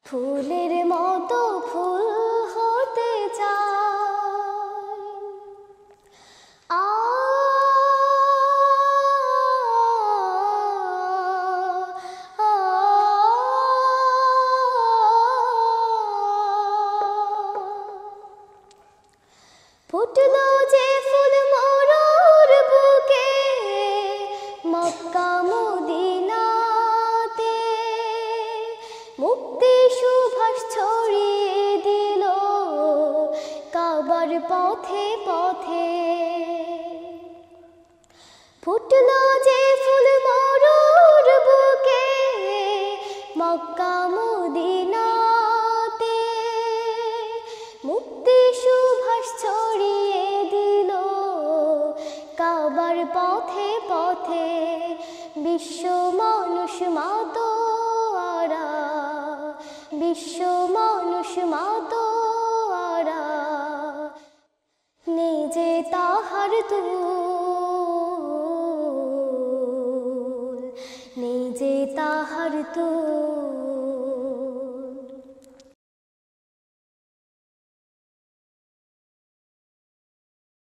ফুলের মতো ফুল হতে চাই। আ ফুটলো যে ফুল মরুর বুকে, মক্কা মদিনাতে, মুক্তি সুভাষ ছড়িয়ে দিল কাবার পথে পথে। ফুটলো যে ফুল মরুর বুকে, মক্কা মদিনাতে, মুক্তি সুভাষ ছড়িয়ে দিল কাবার পথে পথে। বিশ্ব মানুষ মাতোয়ারা, বিশ্ব মানুষ মাতোয়ারা, নিজে তাহার তুল, নিজে তাহার তুল।